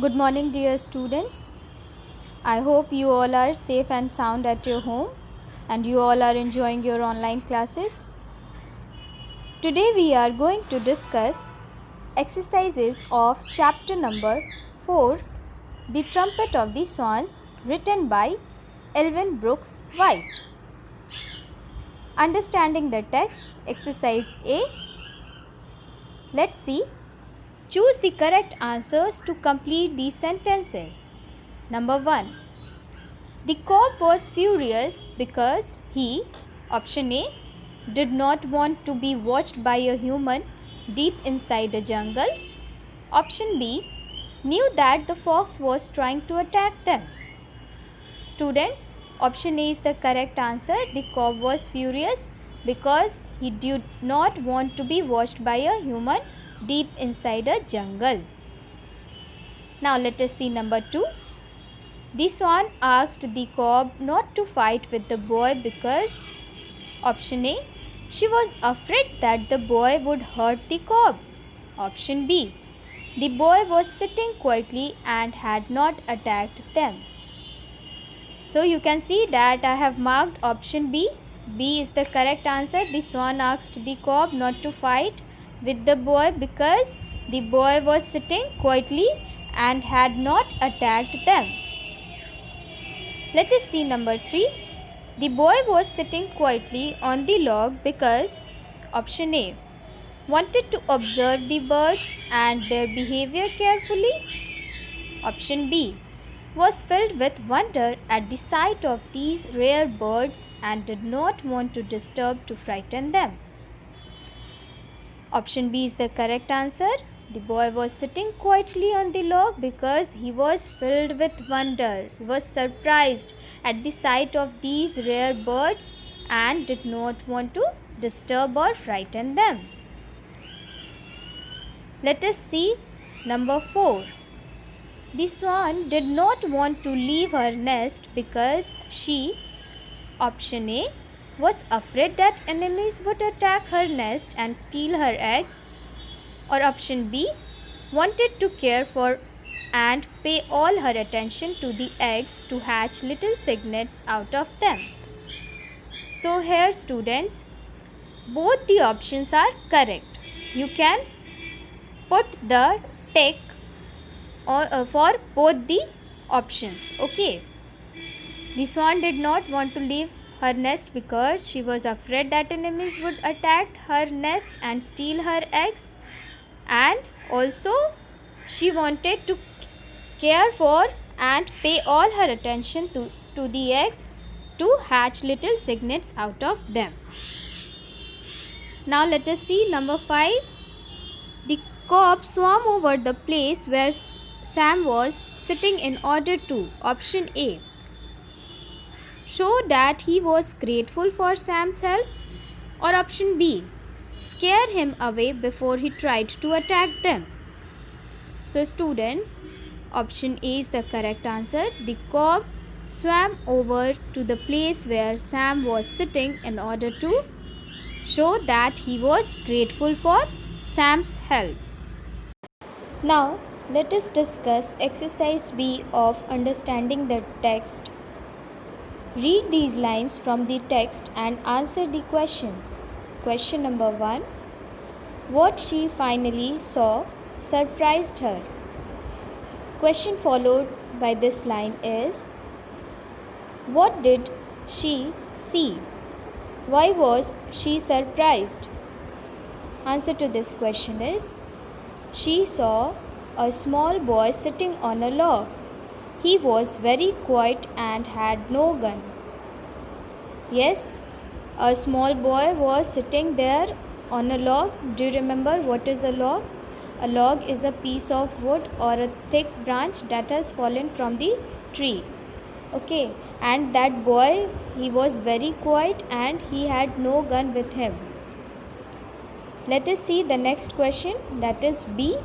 Good morning, dear students. I hope you all are safe and sound at your home and you all are enjoying your online classes. Today, we are going to discuss exercises of chapter number 4, The Trumpet of the Swans, written by Elvin Brooks White. Understanding the text, exercise A. Let's see. Choose the correct answers to complete these sentences. Number 1. The cob was furious because he, option A, did not want to be watched by a human deep inside a jungle. Option B, knew that the fox was trying to attack them. Students, option A is the correct answer. The cob was furious because he did not want to be watched by a human deep inside a jungle. Now let us see number 2. The swan asked the cob not to fight with the boy because, option A, she was afraid that the boy would hurt the cob. Option B, the boy was sitting quietly and had not attacked them. So you can see that I have marked option B. B is the correct answer. The swan asked the cob not to fight with the boy because the boy was sitting quietly and had not attacked them. Let us see number 3. The boy was sitting quietly on the log because, option A, wanted to observe the birds and their behavior carefully. Option B, was filled with wonder at the sight of these rare birds and did not want to disturb to frighten them. Option B is the correct answer. The boy was sitting quietly on the log because he was filled with wonder. He was surprised at the sight of these rare birds and did not want to disturb or frighten them. Let us see number 4. The swan did not want to leave her nest because she, option A, was afraid that enemies would attack her nest and steal her eggs. Or option B, wanted to care for and pay all her attention to the eggs to hatch little cygnets out of them. So here students, both the options are correct. You can put the tick for both the options. Okay. The swan did not want to leave her nest because she was afraid that enemies would attack her nest and steal her eggs. And also she wanted to care for and pay all her attention to the eggs to hatch little cygnets out of them. Now let us see number 5. The cob swam over the place where Sam was sitting in order to, option A, show that he was grateful for Sam's help, or option B, scare him away before he tried to attack them. So students, option A is the correct answer. The cob swam over to the place where Sam was sitting in order to show that he was grateful for Sam's help. Now let us discuss exercise B of understanding the text. Read these lines from the text and answer the questions. Question number 1. What she finally saw surprised her. Question followed by this line is, what did she see? Why was she surprised? Answer to this question is, she saw a small boy sitting on a log. He was very quiet and had no gun. Yes, a small boy was sitting there on a log. Do you remember what is a log? A log is a piece of wood or a thick branch that has fallen from the tree. Okay, and that boy, he was very quiet and he had no gun with him. Let us see the next question, that is B.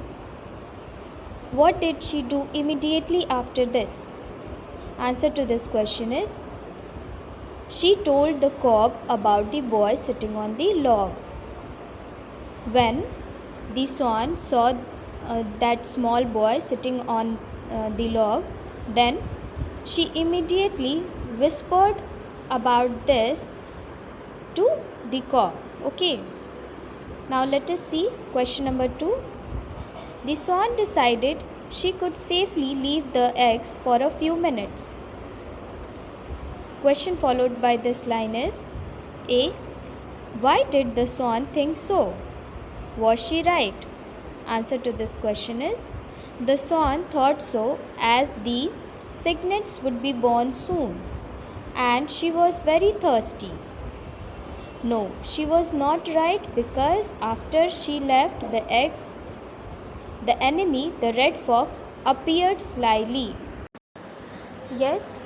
What did she do immediately after this? Answer to this question is, she told the cob about the boy sitting on the log. When the swan saw that small boy sitting on the log. Then she immediately whispered about this to the cock. Okay. Now let us see question number 2. The swan decided she could safely leave the eggs for a few minutes. Question followed by this line is A. Why did the swan think so? Was she right? Answer to this question is the swan thought so as the cygnets would be born soon and she was very thirsty. No, she was not right because after she left the eggs, the enemy, the red fox, appeared slyly. Yes,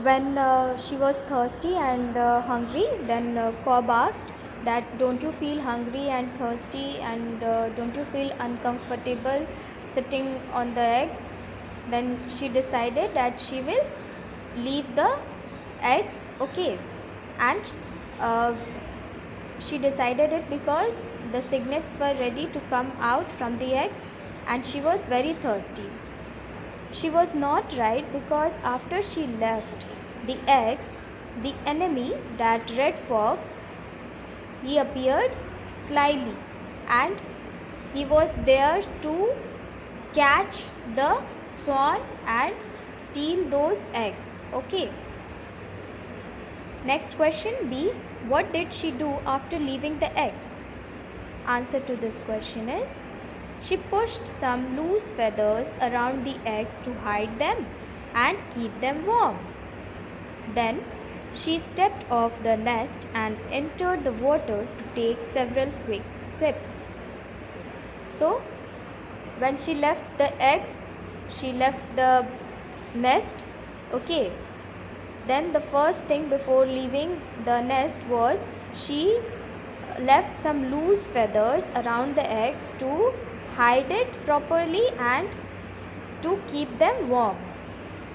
when she was thirsty and hungry, then Cobb asked that don't you feel hungry and thirsty and don't you feel uncomfortable sitting on the eggs? Then she decided that she will leave the eggs, okay, and she decided it because the cygnets were ready to come out from the eggs and she was very thirsty. She was not right because after she left the eggs, the enemy, that red fox, he appeared slyly and he was there to catch the swan and steal those eggs. Okay. Next question B. What did she do after leaving the eggs? Answer to this question is she pushed some loose feathers around the eggs to hide them and keep them warm. Then she stepped off the nest and entered the water to take several quick sips. So, when she left the eggs, she left the nest. Okay. Then the first thing before leaving the nest was she left some loose feathers around the eggs to hide it properly and to keep them warm.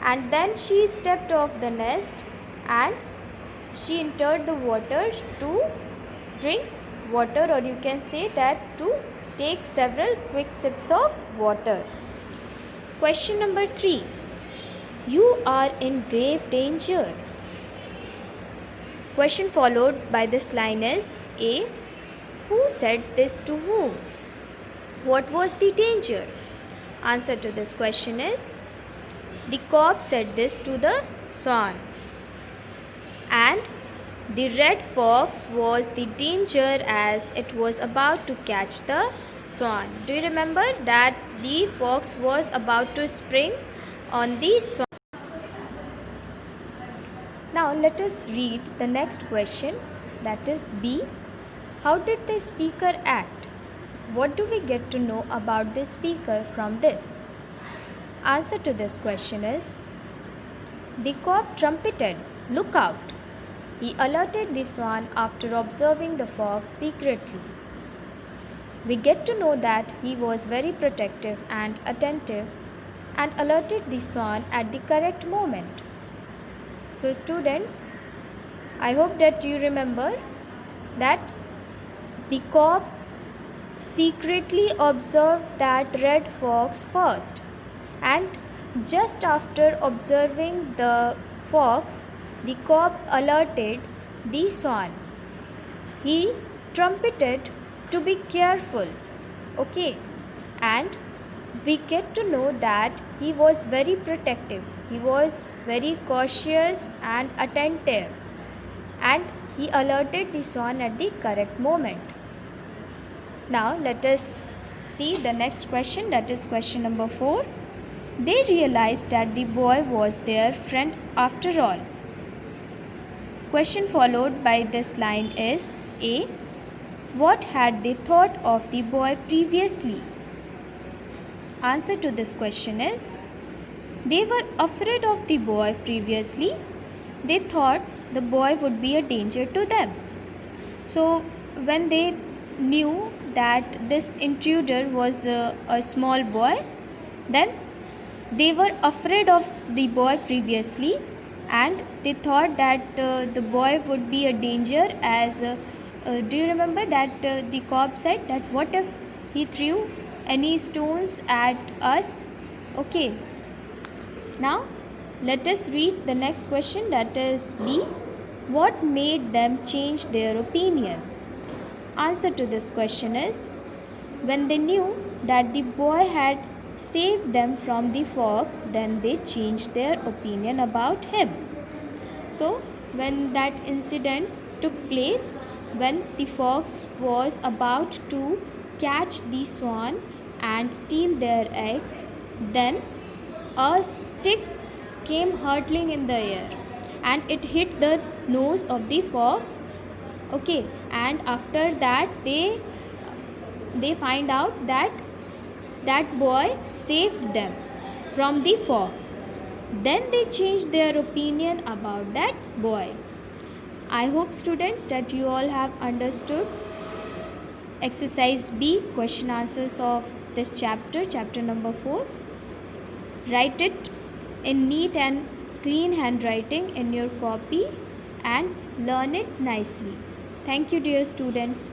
And then she stepped off the nest and she entered the water to drink water, or you can say that to take several quick sips of water. Question number 3. You are in grave danger. Question followed by this line is A. Who said this to whom? What was the danger? Answer to this question is the cob said this to the swan. And the red fox was the danger as it was about to catch the swan. Do you remember that the fox was about to spring on the swan? Now let us read the next question, that is B. How did the speaker act? What do we get to know about the speaker from this? Answer to this question is the cock trumpeted, "Look out!" He alerted the swan after observing the fox secretly. We get to know that he was very protective and attentive and alerted the swan at the correct moment. So students, I hope that you remember that the cock secretly observed that red fox first, and just after observing the fox, the cock alerted the swan. He trumpeted to be careful, okay, and we get to know that he was very protective, he was very cautious and attentive, and he alerted the swan at the correct moment. Now let us see the next question, that is question number 4. They realized that the boy was their friend after all. Question followed by this line is A. What had they thought of the boy previously? Answer to this question is they were afraid of the boy previously. They thought the boy would be a danger to them. So when they knew that this intruder was a small boy, then they were afraid of the boy previously and they thought that the boy would be a danger as do you remember that the cob said that what if he threw any stones at us? Okay, Now let us read the next question, that is B. What made them change their opinion? Answer to this question is, when they knew that the boy had saved them from the fox, then they changed their opinion about him. So, when that incident took place, when the fox was about to catch the swan and steal their eggs, then a stick came hurtling in the air and it hit the nose of the fox. Okay, and after that they find out that that boy saved them from the fox. Then they changed their opinion about that boy. I hope, students, that you all have understood exercise B, question answers of this chapter, chapter number 4. Write it in neat and clean handwriting in your copy and learn it nicely. Thank you, dear students.